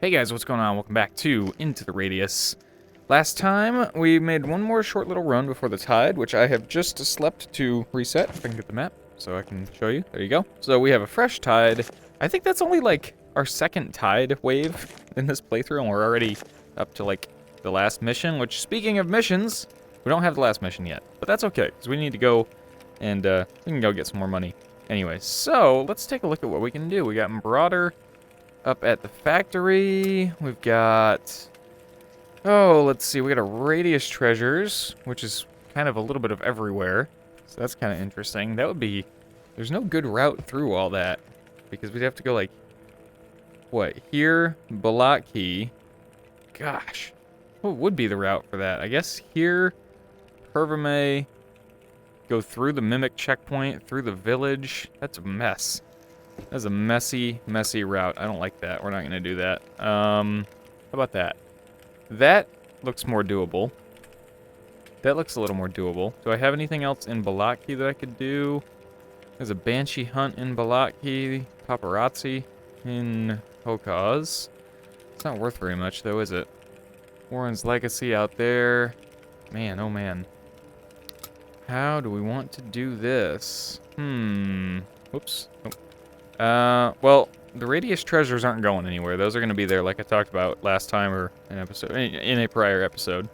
Hey guys, what's going on? Welcome back to Into the Radius. Last time, we made one more short little run before the tide, which I have just slept to reset. If I can get the map, so I can show you. There you go. So we have a fresh tide. I think that's only like our second tide wave in this playthrough, and we're already up to like the last mission, which, speaking of missions, we don't have the last mission yet. But that's okay, because we need to go and we can go get some more money. Anyway, so let's take a look at what we can do. We got Marauder up at the factory. We've got, let's see, we got a Radius Treasures, which is kind of a little bit of everywhere. So that's kind of interesting. That would be, there's no good route through all that, because we'd have to go like, what, here, Balaki. Gosh, what would be the route for that? I guess here, Pervame, go through the Mimic checkpoint, through the village. That's a mess. That's a messy, messy route. I don't like that. We're not going to do that. How about that? That looks more doable. That looks a little more doable. Do I have anything else in Balaki that I could do? There's a Banshee Hunt in Balaki. Paparazzi in Hokaz. It's not worth very much, though, is it? Warren's Legacy out there. Man, oh man. How do we want to do this? Whoops. Oh. Well, the Radius Treasures aren't going anywhere. Those are going to be there, like I talked about last time, or in a prior episode.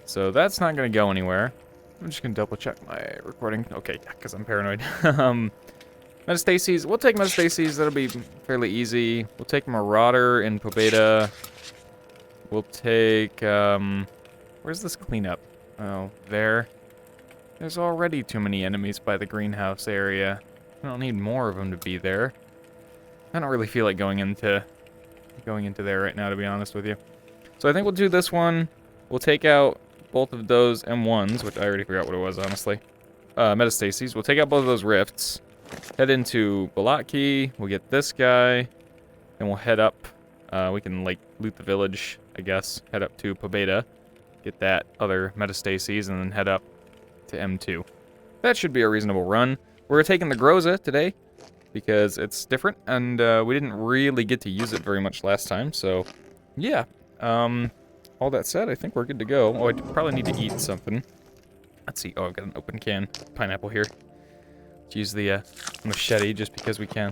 So that's not going to go anywhere. I'm just going to double check my recording. Okay, because I'm paranoid. Metastases. We'll take Metastases. That'll be fairly easy. We'll take Marauder in Pobeda. We'll take, where's this cleanup? Oh, there. There's already too many enemies by the greenhouse area. I don't need more of them to be there. I don't really feel like going into there right now, to be honest with you. So I think we'll do this one. We'll take out both of those M1s, which I already forgot what it was, honestly. Metastases. We'll take out both of those rifts. Head into Balaki. We'll get this guy. Then we'll head up. We can, like, loot the village, I guess. Head up to Pobeda. Get that other Metastases, and then head up to M2. That should be a reasonable run. We're taking the Groza today because it's different, and we didn't really get to use it very much last time, so yeah. All that said, I think we're good to go. Oh, I probably need to eat something. Let's see. Oh, I've got an open can pineapple here. Let's use the machete just because we can.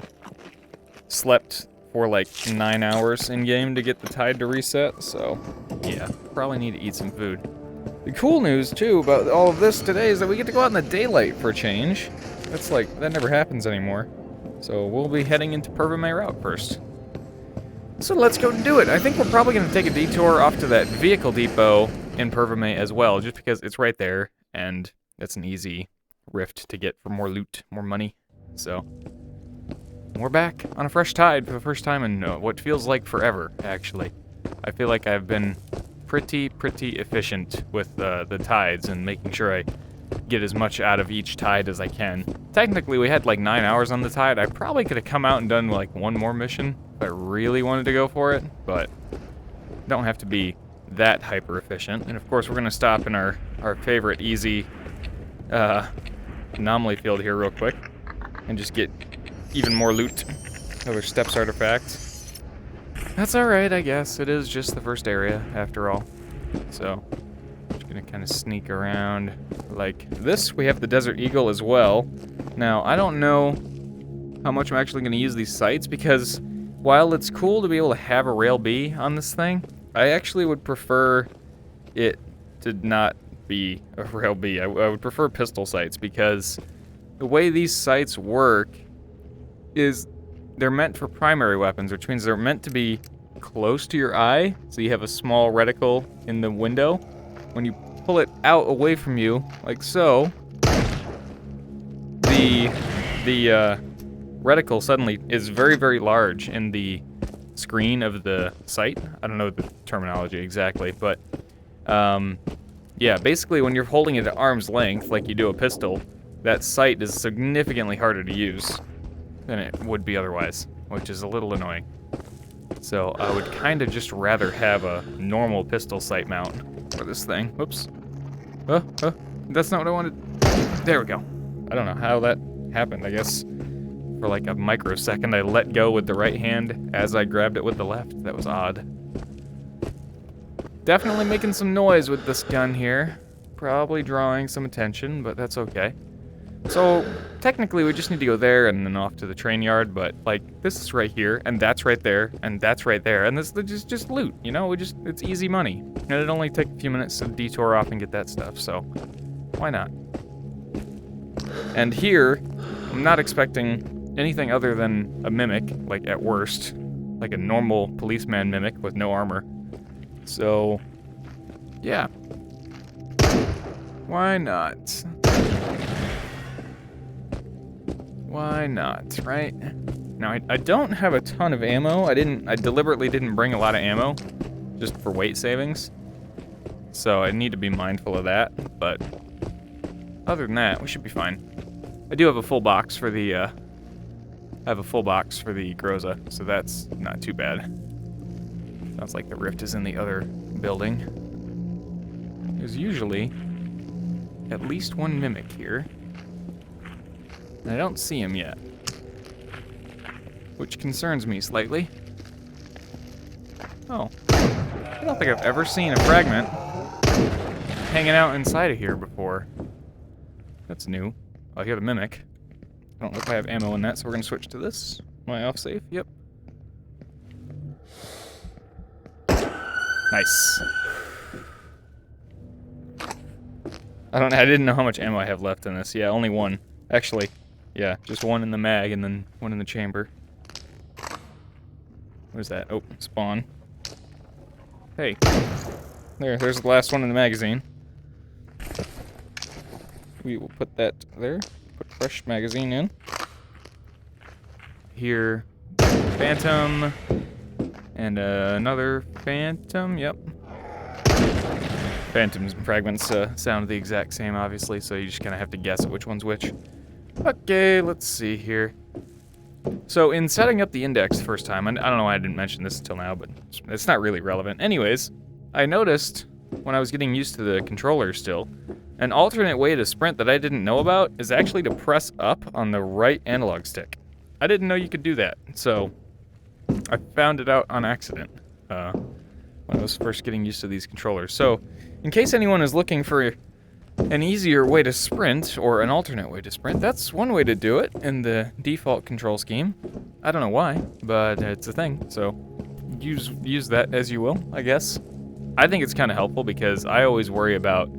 Slept for like 9 hours in game to get the tide to reset, so yeah, probably need to eat some food. The cool news, too, about all of this today is that we get to go out in the daylight for a change. That's like, that never happens anymore. So we'll be heading into Pervame route first. So let's go do it. I think we're probably going to take a detour off to that vehicle depot in Pervame as well, just because it's right there, and it's an easy rift to get for more loot, more money. So we're back on a fresh tide for the first time in what feels like forever, actually. I feel like I've been pretty efficient with the tides and making sure I get as much out of each tide as I can. Technically, we had like 9 hours on the tide. I probably could have come out and done like one more mission if I really wanted to go for it, but don't have to be that hyper efficient. And of course, we're gonna stop in our favorite easy anomaly field here real quick and just get even more loot. Another steps artifact. That's alright, I guess. It is just the first area, after all. So, just gonna kind of sneak around like this. We have the Desert Eagle as well. Now, I don't know how much I'm actually gonna use these sights, because while it's cool to be able to have a rail B on this thing, I actually would prefer it to not be a rail B. I would prefer pistol sights, because the way these sights work is they're meant for primary weapons, which means they're meant to be close to your eye, so you have a small reticle in the window. When you pull it out away from you, like so, the reticle suddenly is very large in the screen of the sight. I don't know the terminology exactly, but yeah, basically when you're holding it at arm's length, like you do a pistol, that sight is significantly harder to use than it would be otherwise, which is a little annoying. So I would kind of just rather have a normal pistol sight mount for this thing. Whoops. That's not what I wanted. There we go. I don't know how that happened. I guess for like a microsecond I let go with the right hand as I grabbed it with the left. That was odd. Definitely making some noise with this gun here. Probably drawing some attention, but that's okay. So, technically we just need to go there and then off to the train yard, but, like, this is right here, and that's right there, and that's right there, and this is just loot, you know? It's easy money. And it'd only take a few minutes to detour off and get that stuff, so why not? And here, I'm not expecting anything other than a mimic, like, at worst. Like a normal policeman mimic with no armor. So, yeah. Why not? Why not, right? Now, I don't have a ton of ammo. I deliberately didn't bring a lot of ammo, just for weight savings. So I need to be mindful of that, but other than that, we should be fine. I do have a full box for the, Groza, so that's not too bad. Sounds like the rift is in the other building. There's usually at least one mimic here. And I don't see him yet, which concerns me slightly. Oh, I don't think I've ever seen a fragment hanging out inside of here before. That's new. I hear the mimic. I don't know if I have ammo in that, so we're gonna switch to this. Am I off safe? Yep. Nice. I didn't know how much ammo I have left in this. Yeah, only one. Actually, yeah, just one in the mag and then one in the chamber. What is that? Oh, spawn. Hey. There's the last one in the magazine. We will put that there. Put fresh magazine in. Here, phantom. And another phantom, yep. Phantoms and fragments sound the exact same, obviously, so you just kind of have to guess at which one's which. Okay, let's see here. So in setting up the index the first time, I don't know why I didn't mention this until now, but it's not really relevant. Anyways, I noticed when I was getting used to the controller still, an alternate way to sprint that I didn't know about is actually to press up on the right analog stick. I didn't know you could do that, so I found it out on accident when I was first getting used to these controllers. So, in case anyone is looking for an easier way to sprint, or an alternate way to sprint, that's one way to do it in the default control scheme. I don't know why, but it's a thing, so use that as you will, I guess. I think it's kind of helpful because I always worry about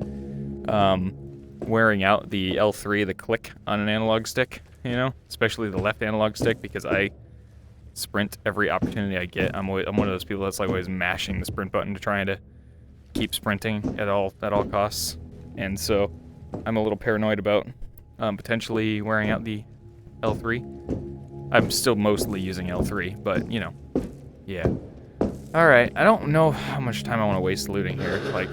wearing out the L3, the click on an analog stick, you know? Especially the left analog stick, because I sprint every opportunity I get. I'm one of those people that's like always mashing the sprint button to trying to keep sprinting at all costs. And so I'm a little paranoid about potentially wearing out the L3. I'm still mostly using L3, but you know, yeah. All right, I don't know how much time I want to waste looting here. Like,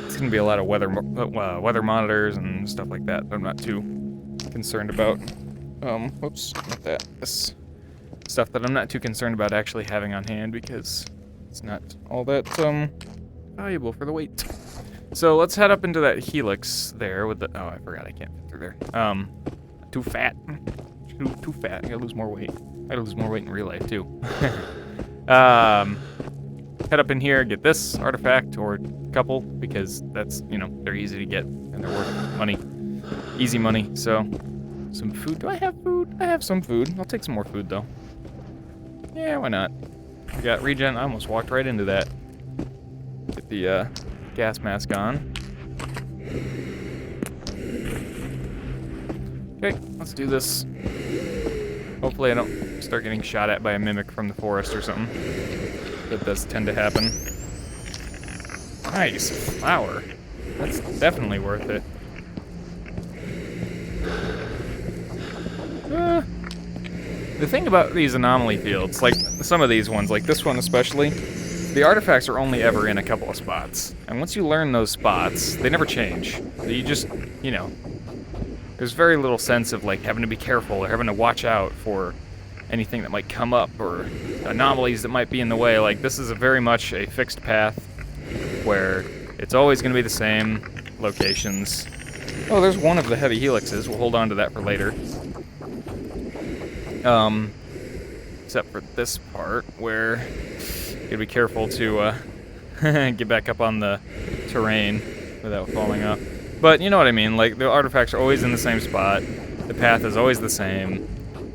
it's gonna be a lot of weather monitors and stuff like that. I'm not too concerned about. Whoops, not that. This stuff that I'm not too concerned about actually having on hand because it's not all that valuable for the weight. So let's head up into that helix there with the. Oh, I forgot I can't fit through there. Too fat. Too fat. I gotta lose more weight. I gotta lose more weight in real life too. Head up in here, get this artifact or a couple because that's, you know, they're easy to get and they're worth money. Easy money. So some food. Do I have food? I have some food. I'll take some more food though. Yeah, why not? We got regen. I almost walked right into that. Get the gas mask on. Okay, let's do this. Hopefully I don't start getting shot at by a mimic from the forest or something. That does tend to happen. Nice flower. That's definitely worth it. The thing about these anomaly fields, like some of these ones, like this one especially, the artifacts are only ever in a couple of spots. And once you learn those spots, they never change. You just, you know, there's very little sense of like having to be careful or having to watch out for anything that might come up or anomalies that might be in the way. Like this is very much a fixed path where it's always going to be the same locations. Oh, there's one of the heavy helixes. We'll hold on to that for later. Except for this part where you gotta be careful to get back up on the terrain without falling off. But you know what I mean, like, the artifacts are always in the same spot. The path is always the same,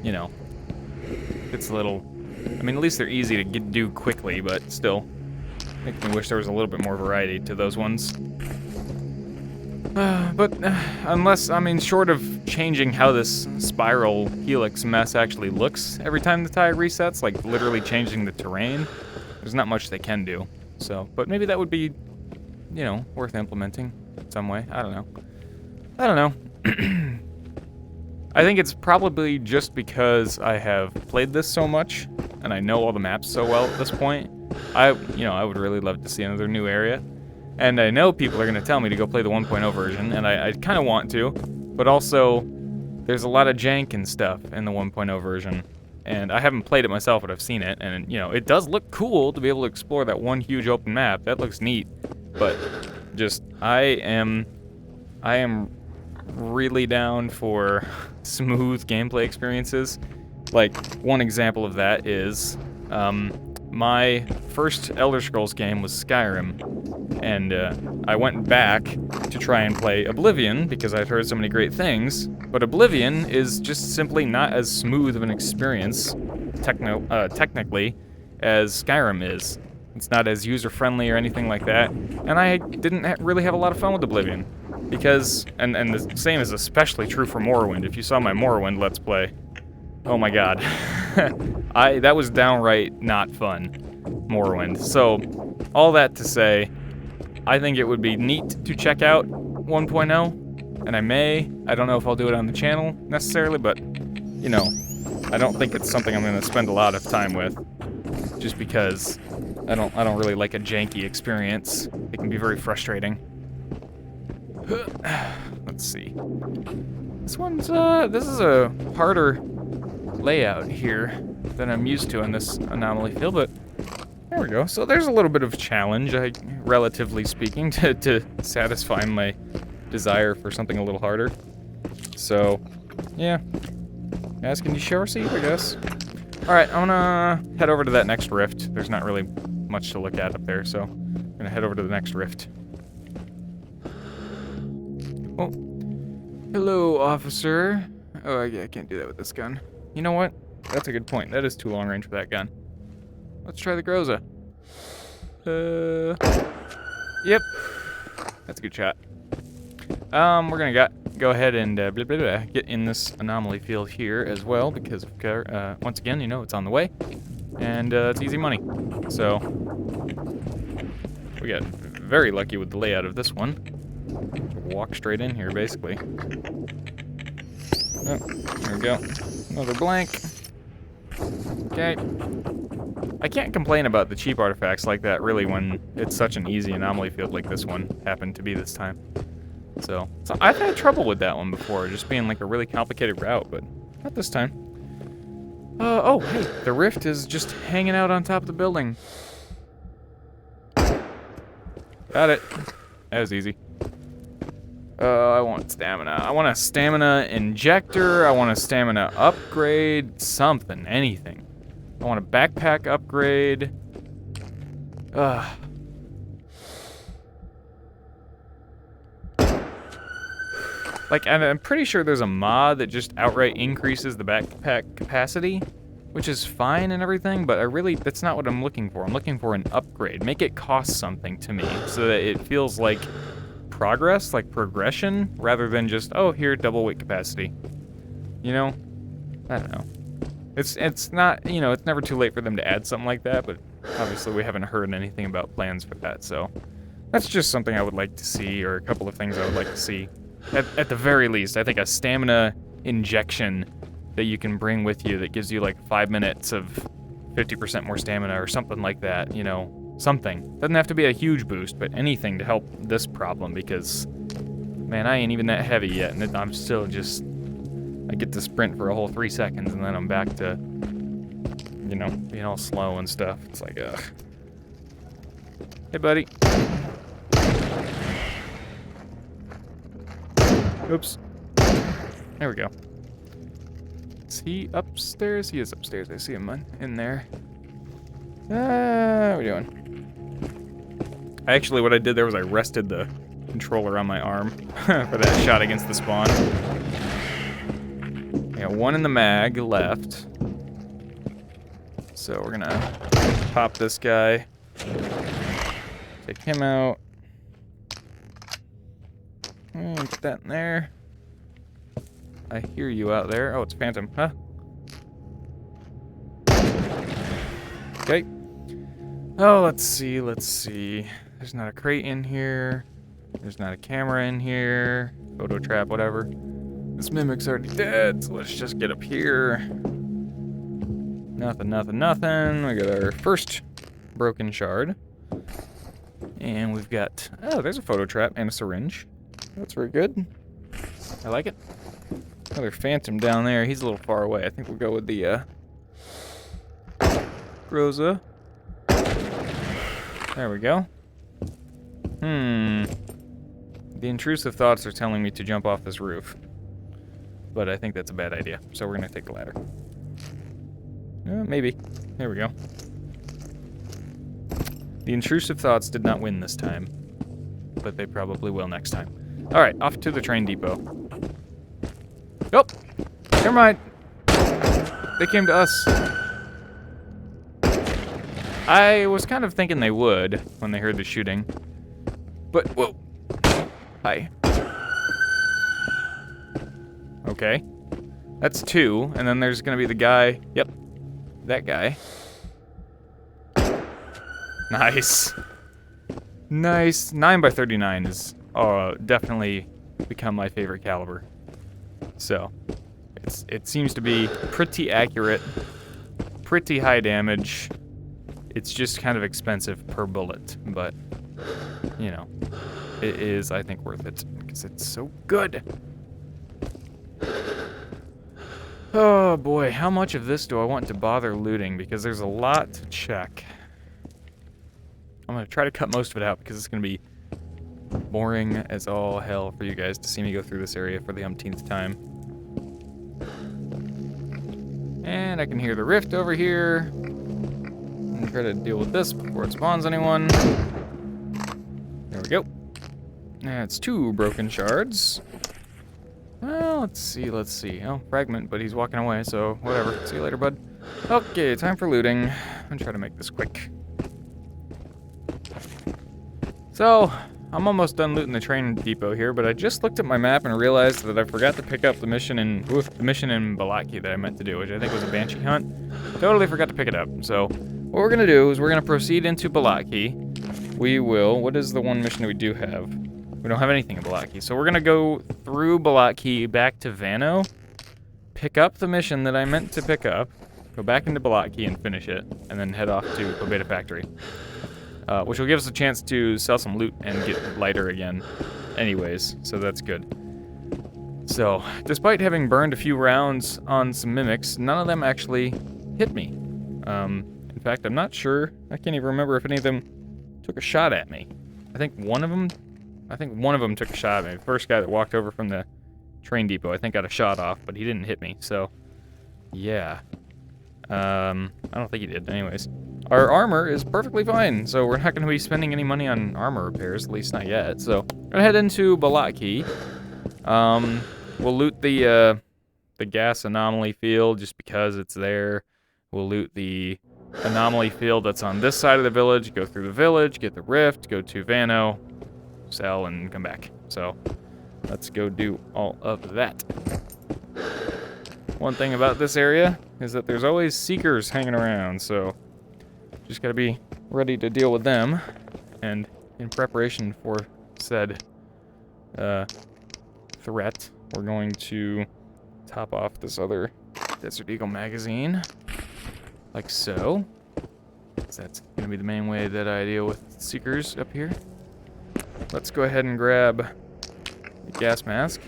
you know. It's a little... I mean, at least they're easy to do quickly, but still. Makes me wish there was a little bit more variety to those ones. But unless, I mean, short of changing how this spiral helix mess actually looks every time the tide resets, like literally changing the terrain, there's not much they can do. So, but maybe that would be, you know, worth implementing in some way. I don't know. I don't know. I think it's probably just because I have played this so much and I know all the maps so well at this point. I would really love to see another new area. And I know people are going to tell me to go play the 1.0 version, and I kind of want to, but also there's a lot of jank and stuff in the 1.0 version. And I haven't played it myself, but I've seen it, and you know, it does look cool to be able to explore that one huge open map. That looks neat. But just I am really down for smooth gameplay experiences. Like, one example of that is my first Elder Scrolls game was Skyrim, and I went back to try and play Oblivion because I'd heard so many great things, but Oblivion is just simply not as smooth of an experience technically as Skyrim is. It's not as user-friendly or anything like that, and I didn't really have a lot of fun with Oblivion because, and the same is especially true for Morrowind. If you saw my Morrowind Let's Play, oh my god. That was downright not fun, Morrowind. So, all that to say, I think it would be neat to check out 1.0, and I don't know if I'll do it on the channel necessarily, but, you know, I don't think it's something I'm going to spend a lot of time with, just because I don't really like a janky experience. It can be very frustrating. Let's see. This is a harder layout here than I'm used to in this anomaly field, but there we go. So there's a little bit of challenge, relatively speaking, to satisfy my desire for something a little harder. So, yeah. Asking you share a seat, I guess. Alright, I'm gonna head over to that next rift. There's not really much to look at up there, so I'm gonna head over to the next rift. Oh. Hello, officer. Oh, I can't do that with this gun. You know what? That's a good point. That is too long range for that gun. Let's try the Groza. Yep. That's a good shot. We're gonna go ahead and get in this anomaly field here as well, because once again, you know, it's on the way, and it's easy money. So we got very lucky with the layout of this one. Walk straight in here, basically. Oh, there we go. Another blank. Okay. I can't complain about the cheap artifacts like that, really, when it's such an easy anomaly field like this one happened to be this time. So I've had trouble with that one before, just being like a really complicated route, but not this time. Oh, hey, the rift is just hanging out on top of the building. Got it. That was easy. I want stamina. I want a stamina injector. I want a stamina upgrade. Something. Anything. I want a backpack upgrade. Like, I'm pretty sure there's a mod that just outright increases the backpack capacity, which is fine and everything, but that's not what I'm looking for. I'm looking for an upgrade. Make it cost something to me so that it feels like progress, like progression, rather than just, oh, here, double weight capacity. You know? I don't know. It's not, you know, it's never too late for them to add something like that, but obviously we haven't heard anything about plans for that, so that's just something I would like to see, or a couple of things I would like to see. At the very least, I think a stamina injection that you can bring with you that gives you like 5 minutes of 50% more stamina or something like that, you know, something. Doesn't have to be a huge boost, but anything to help this problem, because, man, I ain't even that heavy yet, and I'm still just, I get to sprint for a whole 3 seconds, and then I'm back to, you know, being all slow and stuff. It's like, ugh. Hey, buddy. Oops. There we go. Is he upstairs? He is upstairs. I see him in there. What are we doing? Actually, what I did there was I rested the controller on my arm for that shot against the spawn. I got one in the mag left. So we're gonna pop this guy. Take him out. Put that in there. I hear you out there. Oh, it's Phantom, huh? Okay. Oh, let's see. There's not a crate in here. There's not a camera in here. Photo trap, whatever. This mimic's already dead, so let's just get up here. Nothing. We got our first broken shard. And we've got... Oh, there's a photo trap and a syringe. That's very good. I like it. Another Phantom down there. He's a little far away. I think we'll go with the Groza. There we go. The intrusive thoughts are telling me to jump off this roof. But I think that's a bad idea. So we're going to take the ladder. Maybe. There we go. The intrusive thoughts did not win this time. But they probably will next time. Alright, off to the train depot. Oh! Never mind. They came to us. I was kind of thinking they would when they heard the shooting. But, whoa. Hi. Okay. That's two, and then there's gonna be the guy. Yep. That guy. Nice. Nice. 9x39 is definitely become my favorite caliber. So, it seems to be pretty accurate, pretty high damage. It's just kind of expensive per bullet, but, you know, it is, I think, worth it because it's so good. Oh boy, how much of this do I want to bother looting? Because there's a lot to check. I'm going to try to cut most of it out because it's going to be boring as all hell for you guys to see me go through this area for the umpteenth time. And I can hear the rift over here. I'm try to deal with this before it spawns anyone. There we go. That's two broken shards. Well, let's see. Oh, fragment, but he's walking away, so whatever. See you later, bud. Okay, time for looting. I'm gonna try to make this quick. So, I'm almost done looting the train depot here, but I just looked at my map and realized that I forgot to pick up the mission in Balaki that I meant to do, which I think was a Banshee hunt. Totally forgot to pick it up. So, what we're gonna do is we're gonna proceed into Balaki. We will. What is the one mission that we do have? We don't have anything in Balaki, so we're gonna go through Balaki back to Vano, pick up the mission that I meant to pick up, go back into Balaki and finish it, and then head off to Pobeda Factory. Which will give us a chance to sell some loot and get lighter again anyways, so that's good. So, despite having burned a few rounds on some mimics, none of them actually hit me. In fact, I'm not sure, I can't even remember if any of them took a shot at me. I think one of them took a shot at me. The first guy that walked over from the train depot, I think got a shot off, but he didn't hit me, so yeah. I don't think he did, anyways. Our armor is perfectly fine, so we're not going to be spending any money on armor repairs, at least not yet. So, we're going to head into Balaki. We'll loot the gas anomaly field just because it's there. We'll loot the anomaly field that's on this side of the village, go through the village, get the rift, go to Vano, sell, and come back. So, let's go do all of that. One thing about this area is that there's always seekers hanging around, so just gotta be ready to deal with them. And in preparation for said threat, we're going to top off this other Desert Eagle magazine, like so. That's gonna be the main way that I deal with seekers up here. Let's go ahead and grab the gas mask.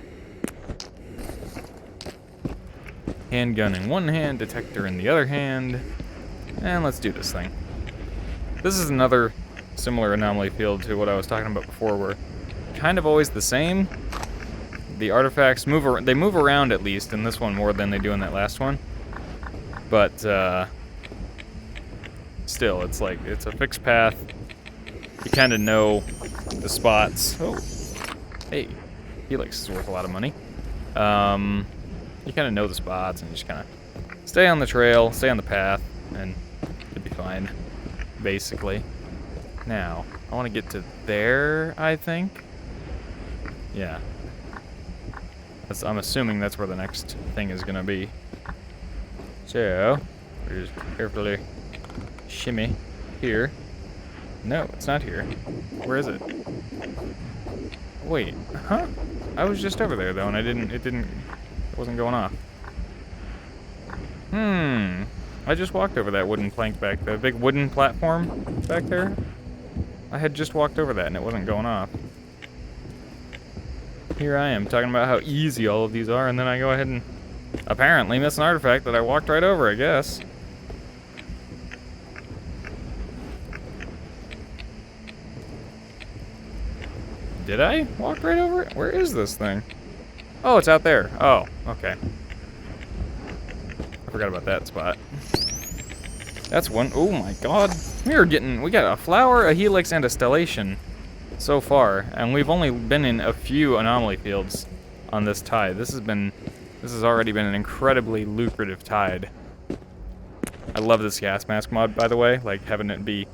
Handgun in one hand, detector in the other hand, and let's do this thing. This is another similar anomaly field to what I was talking about before, where kind of always the same. The artifacts move around at least in this one more than they do in that last one. But still, it's like it's a fixed path. you kind of know the spots. Oh, hey, Helix is worth a lot of money. You kind of know the spots and just kind of stay on the trail, stay on the path, and you'll be fine, basically. Now, I want to get to there, I think. Yeah. I'm assuming that's where the next thing is going to be. So, we just carefully shimmy here. No, it's not here. Where is it? Wait, huh? I was just over there, though, and it wasn't going off. I just walked over that wooden plank back there, big wooden platform back there. I had just walked over that and it wasn't going off. Here I am talking about how easy all of these are, and then I go ahead and apparently miss an artifact that I walked right over, I guess. Did I walk right over it? Where is this thing? Oh, it's out there. Oh, okay. I forgot about that spot. That's one. Oh my god. We got a flower, a helix, and a stellation so far, and we've only been in a few anomaly fields on this tide. This has already been an incredibly lucrative tide. I love this gas mask mod, by the way, like having it be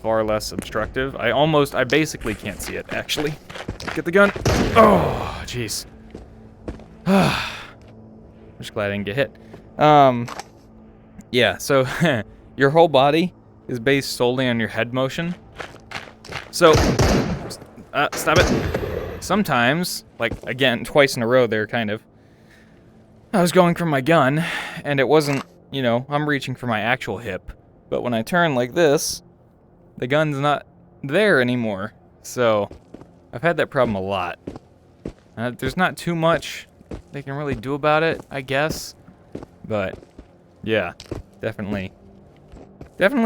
far less obstructive. I basically can't see it, actually. Get the gun. Oh, jeez. I'm just glad I didn't get hit. Yeah, so your whole body is based solely on your head motion. So, stop it. Sometimes, like, again, twice in a row there, kind of, I was going for my gun, and it wasn't, you know, I'm reaching for my actual hip. But when I turn like this, the gun's not there anymore. So, I've had that problem a lot. There's not too much they can really do about it, I guess. But, yeah, definitely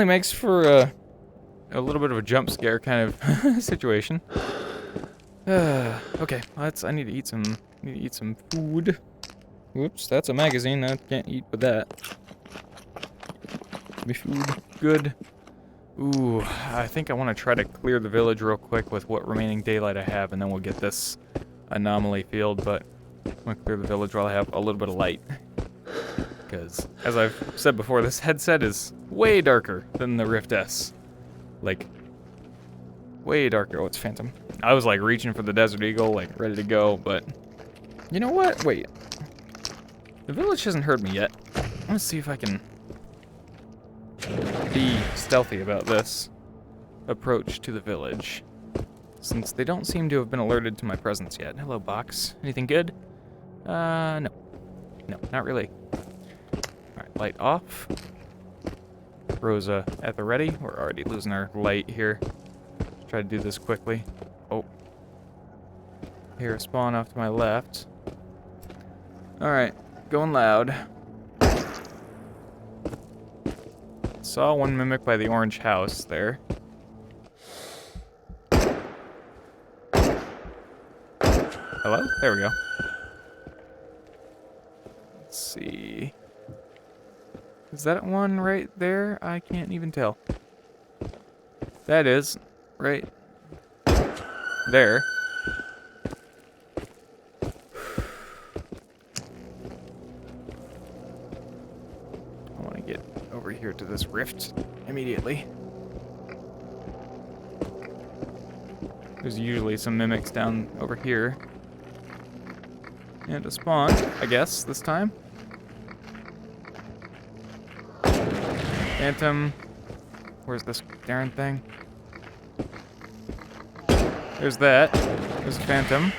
makes for a little bit of a jump scare kind of situation. Okay, I need to eat some food. Whoops, that's a magazine. I can't eat with that. Give me food. Good. Ooh, I think I want to try to clear the village real quick with what remaining daylight I have, and then we'll get this anomaly field, but I'm going to clear the village while I have a little bit of light. Because, as I've said before, this headset is way darker than the Rift S. Like, way darker. Oh, it's Phantom. I was, like, reaching for the Desert Eagle, like, ready to go, but... You know what? Wait. The village hasn't heard me yet. Let's see if I can be stealthy about this approach to the village, since they don't seem to have been alerted to my presence yet. Hello, box. Anything good? No. No, not really. Alright, light off. Groza at the ready. We're already losing our light here. Let's try to do this quickly. Oh. Here, spawn off to my left. Alright, going loud. Saw one mimic by the orange house there. Hello? There we go. Let's see. Is that one right there? I can't even tell. That is right there. I want to get over here to this rift immediately. There's usually some mimics down over here. And a spawn, I guess, this time. Phantom. Where's this darn thing? There's that. There's a Phantom.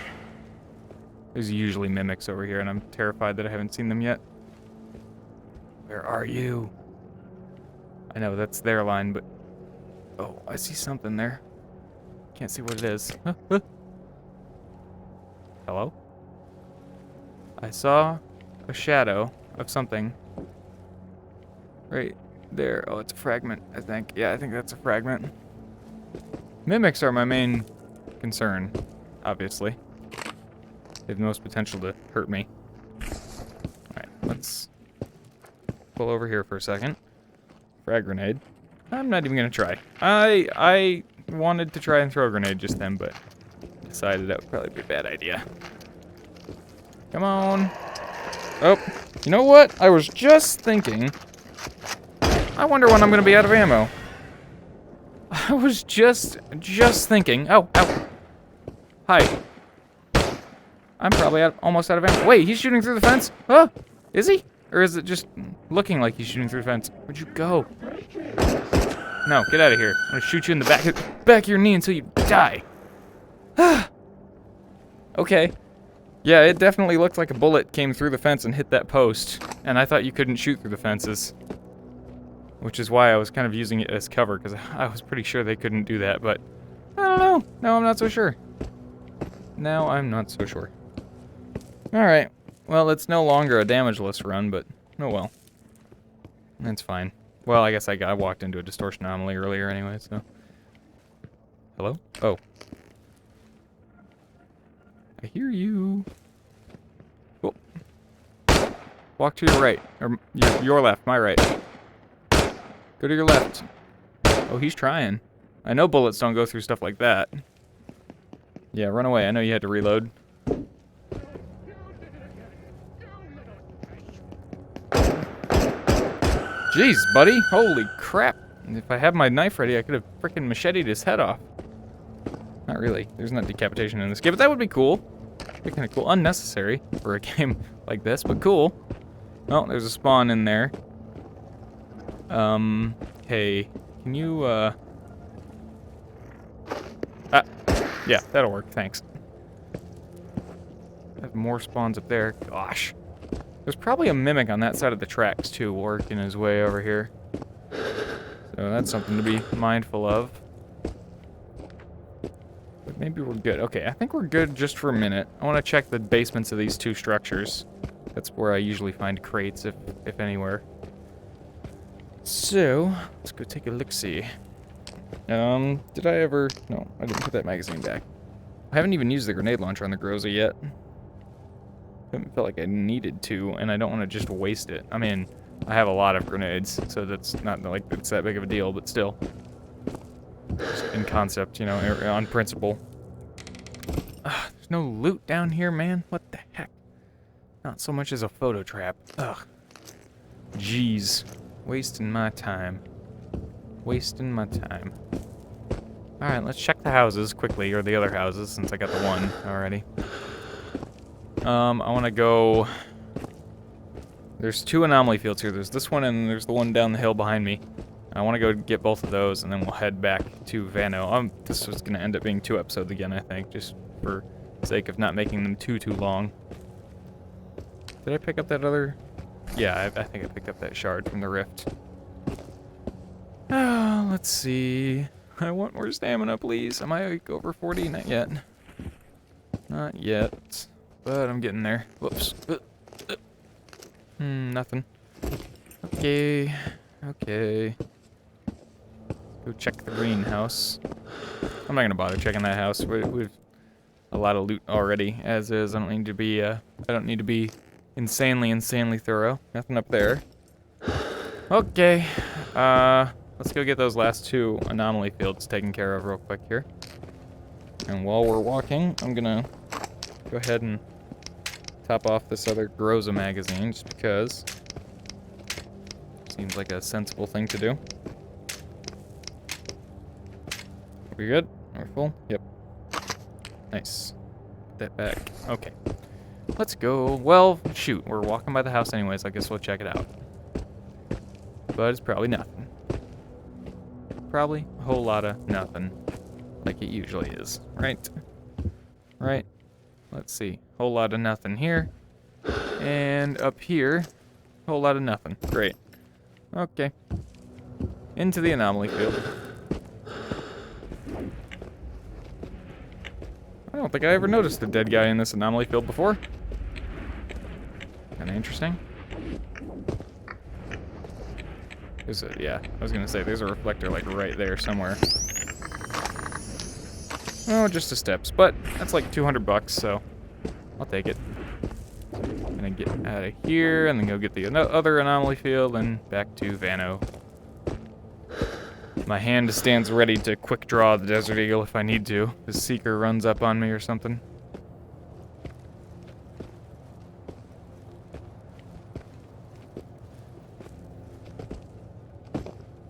There's usually mimics over here, and I'm terrified that I haven't seen them yet. Where are you? I know that's their line, but... Oh, I see something there. Can't see what it is. Hello? I saw a shadow of something. Right there. Oh, it's a fragment, I think. Yeah, I think that's a fragment. Mimics are my main concern, obviously. They have the most potential to hurt me. Alright, let's pull over here for a second. Frag grenade. I'm not even gonna try. I wanted to try and throw a grenade just then, but decided that would probably be a bad idea. Come on. Oh, you know what? I was just thinking. I wonder when I'm gonna be out of ammo. I was just thinking. Oh, ow. Hi. I'm probably almost out of ammo. Wait, he's shooting through the fence? Huh? Is he? Or is it just looking like he's shooting through the fence? Where'd you go? No, get out of here. I'm gonna shoot you in the back of your knee until you die. Okay. Yeah, it definitely looked like a bullet came through the fence and hit that post. And I thought you couldn't shoot through the fences. Which is why I was kind of using it as cover, because I was pretty sure they couldn't do that, but I don't know. Now I'm not so sure. Now I'm not so sure. Alright. Well, it's no longer a damageless run, but oh well. That's fine. Well, I guess I walked into a distortion anomaly earlier anyway, so. Hello? Oh. I hear you. Oh. Walk to your right. Or your left, my right. Go to your left. Oh, he's trying. I know bullets don't go through stuff like that. Yeah, run away. I know you had to reload. Jeez, buddy. Holy crap. If I had my knife ready, I could have frickin' macheted his head off. Not really. There's not decapitation in this game, but that would be cool. Be kind of cool. Unnecessary for a game like this, but cool. Oh, there's a spawn in there. Hey, can you, yeah, that'll work, thanks. I have more spawns up there. Gosh. There's probably a mimic on that side of the tracks, too, working his way over here. So that's something to be mindful of. But maybe we're good. Okay, I think we're good just for a minute. I want to check the basements of these two structures. That's where I usually find crates, if anywhere. So, let's go take a look-see. Did I ever... No, I didn't put that magazine back. I haven't even used the grenade launcher on the Groza yet. I haven't felt like I needed to, and I don't want to just waste it. I mean, I have a lot of grenades, so that's not like it's that big of a deal, but still. Just in concept, you know, on principle. Ugh, there's no loot down here, man. What the heck? Not so much as a photo trap. Ugh. Jeez. Wasting my time. Wasting my time. Alright, let's check the houses quickly, or the other houses, since I got the one already. I want to go... There's two anomaly fields here. There's this one, and there's the one down the hill behind me. I want to go get both of those, and then we'll head back to Vano. This was going to end up being 2 episodes again, I think, just for sake of not making them too long. Did I pick up that other... Yeah, I think I picked up that shard from the rift. Oh, let's see. I want more stamina, please. Am I over 40? Not yet. Not yet. But I'm getting there. Whoops. Nothing. Okay. Okay. Go check the greenhouse. I'm not gonna bother checking that house. We've a lot of loot already, as is. I don't need to be insanely thorough. Nothing up there. Okay. Let's go get those last 2 anomaly fields taken care of real quick here. And while we're walking, I'm gonna go ahead and top off this other Groza magazine, just because. Seems like a sensible thing to do. Are we good? Are we full? Yep. Nice. Put that back. Okay. Let's go. Well, shoot. We're walking by the house anyways. I guess we'll check it out. But it's probably nothing. Probably a whole lot of nothing. Like it usually is. Right? Right? Let's see. Whole lot of nothing here. And up here, whole lot of nothing. Great. Okay. Into the anomaly field. I don't think I ever noticed a dead guy in this anomaly field before. Kinda interesting. There's a, yeah, I was gonna say, there's a reflector like right there somewhere. Oh, just the steps, but that's like 200 bucks, so I'll take it. I'm gonna get out of here and then go get the other anomaly field and back to Vano. My hand stands ready to quick draw the Desert Eagle if I need to. The Seeker runs up on me or something.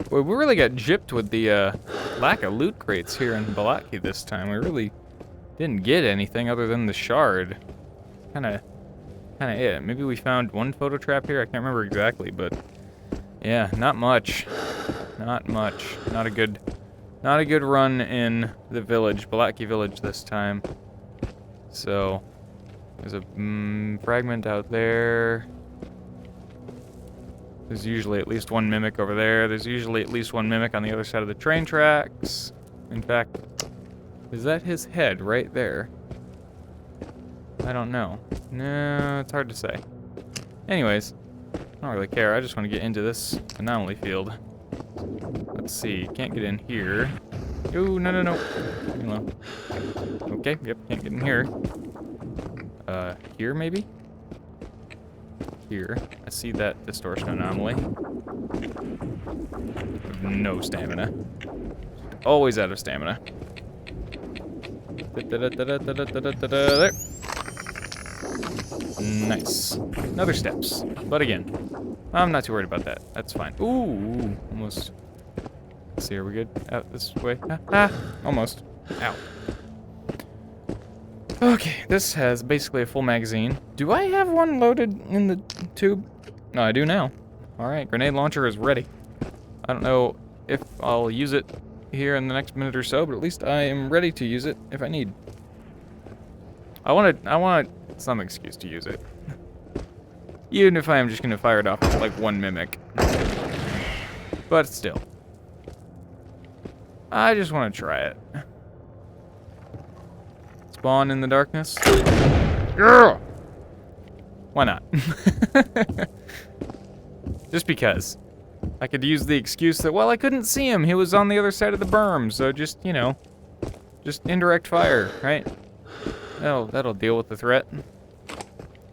Well, we really got gypped with the lack of loot crates here in Balaki this time. We really didn't get anything other than the shard. Kinda it. Maybe we found one photo trap here. I can't remember exactly, but yeah, not much. Not much. Not a good run in the village, Balaki village this time. So there's a fragment out there. There's usually at least one mimic over there. There's usually at least one mimic on the other side of the train tracks. In fact, is that his head right there? I don't know. No, it's hard to say. Anyways, I don't really care. I just want to get into this anomaly field. Let's see. Can't get in here. Ooh, no. Hello. Okay, yep, can't get in here. Here maybe? Here. I see that distortion anomaly. No stamina. Always out of stamina. There. Nice. Another steps. But again, I'm not too worried about that. That's fine. Ooh, almost. Let's see, are we good? Out this way? Almost. Ow. Okay, this has basically a full magazine. Do I have one loaded in the tube? No, I do now. Alright, grenade launcher is ready. I don't know if I'll use it here in the next minute or so, but at least I am ready to use it if I need. I want some excuse to use it. Even if I am just gonna fire it off with like one mimic. But still. I just want to try it. Spawn in the darkness. Yeah! Why not? Just because. I could use the excuse that, well, I couldn't see him. He was on the other side of the berm, so just, you know, just indirect fire, right? That'll deal with the threat.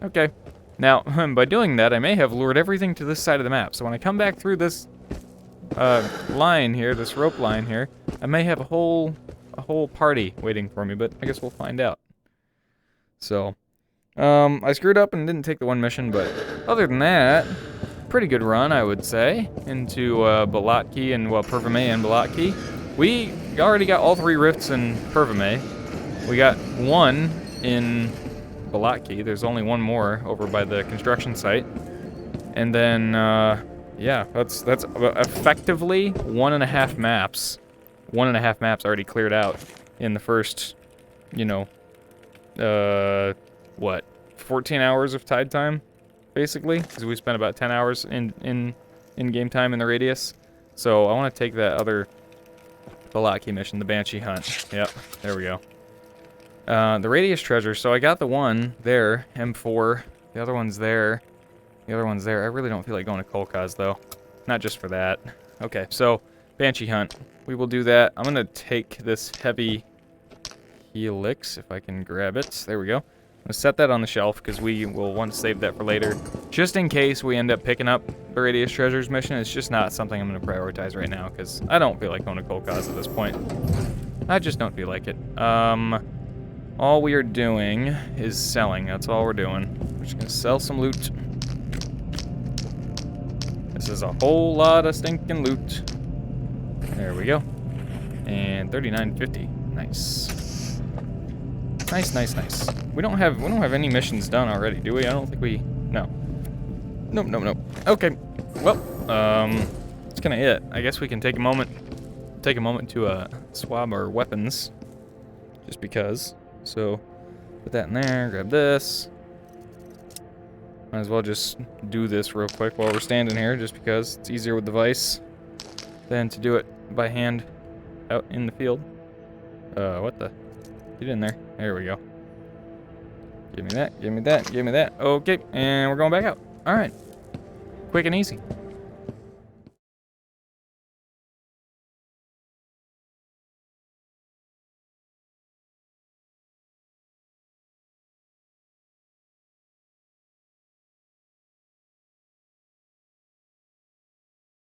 Okay. Now, by doing that, I may have lured everything to this side of the map. So when I come back through this line here, this rope line here, I may have a whole party waiting for me, but I guess we'll find out. So, I screwed up and didn't take the one mission, but other than that, pretty good run, I would say, into Balaki and, well, Pervame and Balaki. We already got all 3 rifts in Pervame. We got 1 in Balaki. There's only 1 more over by the construction site. And then, yeah, that's effectively 1.5 maps. 1.5 maps already cleared out in the first, you know, what, 14 hours of tide time, basically, because we spent about 10 hours in game time in the radius. So I want to take that other Balaki mission, the Banshee Hunt. Yep, there we go. The radius treasure. So I got the one there, M4. The other one's there. The other one's there. I really don't feel like going to Kolkaz though, not just for that. Okay, so Banshee Hunt. We will do that. I'm gonna take this heavy helix if I can grab it. There we go. I'm gonna set that on the shelf because we will want to save that for later, just in case we end up picking up the Radius Treasures mission. It's just not something I'm gonna prioritize right now because I don't feel like going to Kolkaz at this point. I just don't feel like it. All we are doing is selling. That's all we're doing. We're just gonna sell some loot. This is a whole lot of stinking loot. There we go. And 39.50. Nice. Nice. We don't have any missions done already, do we? I don't think we. No. Nope. Okay. Well, that's kinda it. I guess we can take a moment to swab our weapons. Just because. So put that in there, grab this. Might as well just do this real quick while we're standing here, just because it's easier with the vise than to do it by hand out in the field. What the? Get in there. There we go. Give me that. Okay, and we're going back out. All right. Quick and easy.